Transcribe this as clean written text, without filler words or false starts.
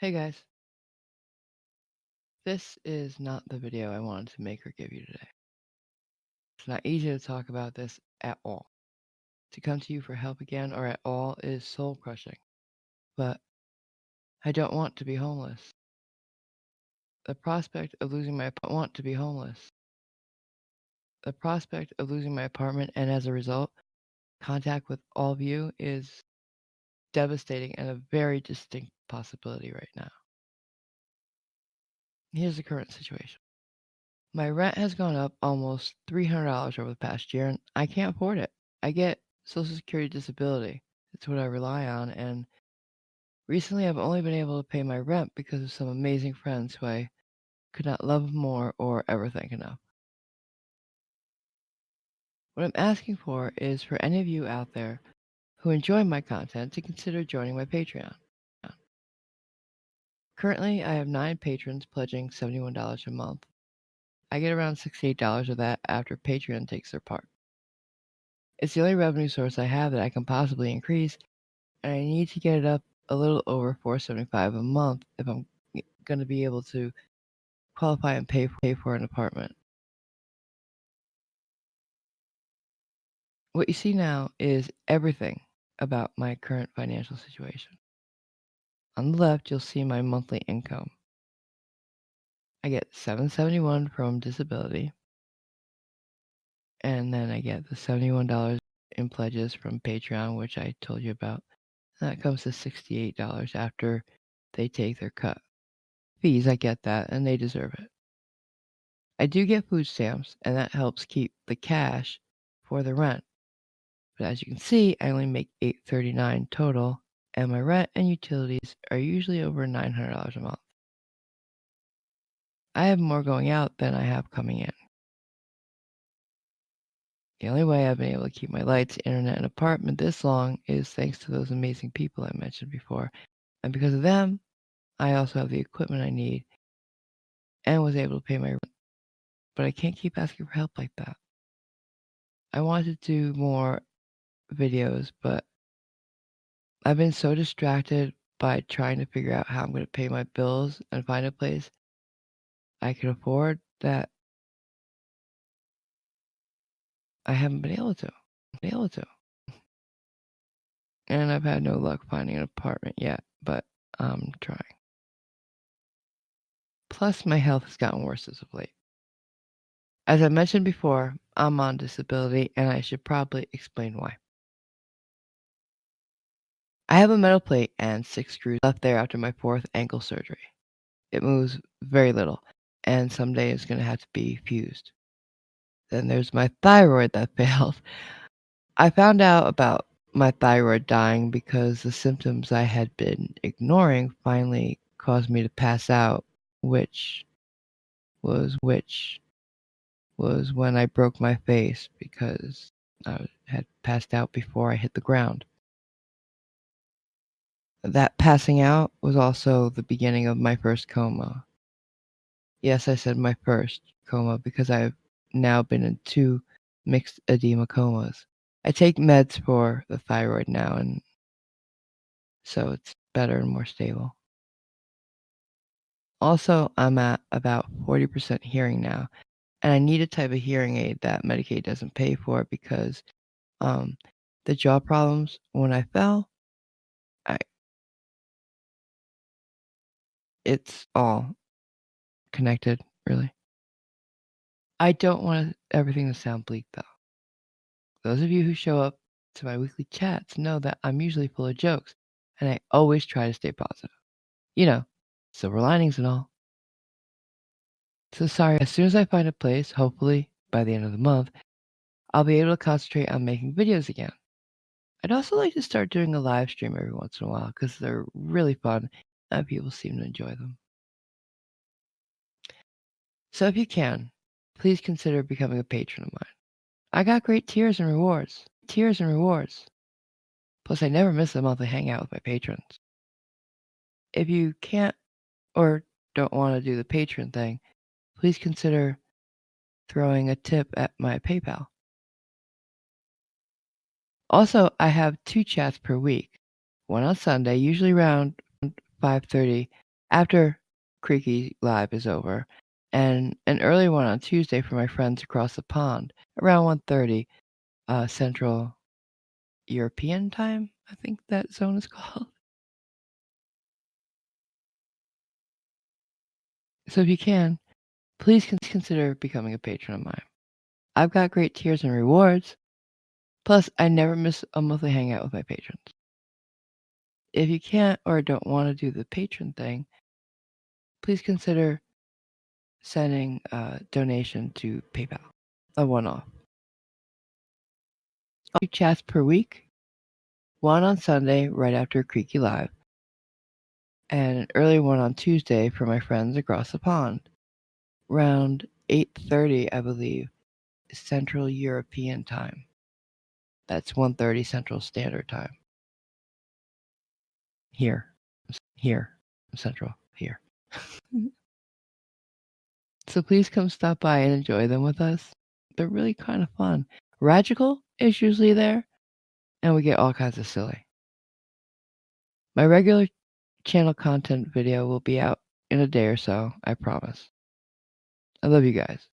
Hey guys, this is not the video I wanted to make or give you today. It's not easy to talk about this at all. To come to you for help again or at all is soul crushing. But I don't want to be homeless. The prospect of losing my want to be homeless. The prospect of losing my apartment and as a result, contact with all of you is devastating and a very distinct possibility right now. Here's the current situation. My rent has gone up almost $300 over the past year, and I can't afford it. I get Social Security disability. It's what I rely on, and recently I've only been able to pay my rent because of some amazing friends who I could not love more or ever thank enough. What I'm asking for is for any of you out there who enjoy my content to consider joining my Patreon. Currently, I have 9 patrons pledging $71 a month. I get around $68 of that after Patreon takes their part. It's the only revenue source I have that I can possibly increase, and I need to get it up a little over $475 a month if I'm going to be able to qualify and pay for an apartment. What you see now is everything about my current financial situation. On the left, you'll see my monthly income. I get $771 from disability, and then I get the $71 in pledges from Patreon, which I told you about. And that comes to $68 after they take their cut. Fees, I get that, and they deserve it. I do get food stamps, and that helps keep the cash for the rent. But as you can see, I only make $839 total, and my rent and utilities are usually over $900 a month. I have more going out than I have coming in. The only way I've been able to keep my lights, internet, and apartment this long is thanks to those amazing people I mentioned before. And because of them, I also have the equipment I need and was able to pay my rent. But I can't keep asking for help like that. I want to do more videos, but I've been so distracted by trying to figure out how I'm going to pay my bills and find a place I can afford that I haven't been able to. And I've had no luck finding an apartment yet, but I'm trying. Plus, my health has gotten worse as of late. As I mentioned before, I'm on disability, and I should probably explain why. I have a metal plate and 6 screws left there after my 4th ankle surgery. It moves very little, and someday it's going to have to be fused. Then there's my thyroid that failed. I found out about my thyroid dying because the symptoms I had been ignoring finally caused me to pass out, which was when I broke my face because I had passed out before I hit the ground. That passing out was also the beginning of my first coma. Yes, I said my first coma because I've now been in 2 mixed edema comas. I take meds for the thyroid now, and so it's better and more stable. Also, I'm at about 40% hearing now, and I need a type of hearing aid that Medicaid doesn't pay for because the jaw problems when I fell, I it's all connected, really. I don't want everything to sound bleak, though. Those of you who show up to my weekly chats know that I'm usually full of jokes, and I always try to stay positive. You know, silver linings and all. So sorry, as soon as I find a place, hopefully by the end of the month, I'll be able to concentrate on making videos again. I'd also like to start doing a live stream every once in a while because they're really fun and people seem to enjoy them. So if you can, please consider becoming a patron of mine. I got great tiers and rewards. Plus, I never miss a monthly hangout with my patrons. If you can't or don't want to do the patron thing, please consider throwing a tip at my PayPal. Also, I have 2 chats per week. One on Sunday, usually around 5:30, after Creaky Live is over, and an early one on Tuesday for my friends across the pond, around 1:30 Central European Time, I think that zone is called. So if you can, please consider becoming a patron of mine. I've got great tiers and rewards. Plus, I never miss a monthly hangout with my patrons. If you can't or don't want to do the patron thing, please consider sending a donation to PayPal, a one-off. 2 chats per week, one on Sunday right after Creaky Live, and an early one on Tuesday for my friends across the pond, around 8:30, I believe, Central European Time. That's 1:30 Central Standard Time. Here, Central, here. So please come stop by and enjoy them with us. They're really kind of fun. Ragical is usually there, and we get all kinds of silly. My regular channel content video will be out in a day or so, I promise. I love you guys.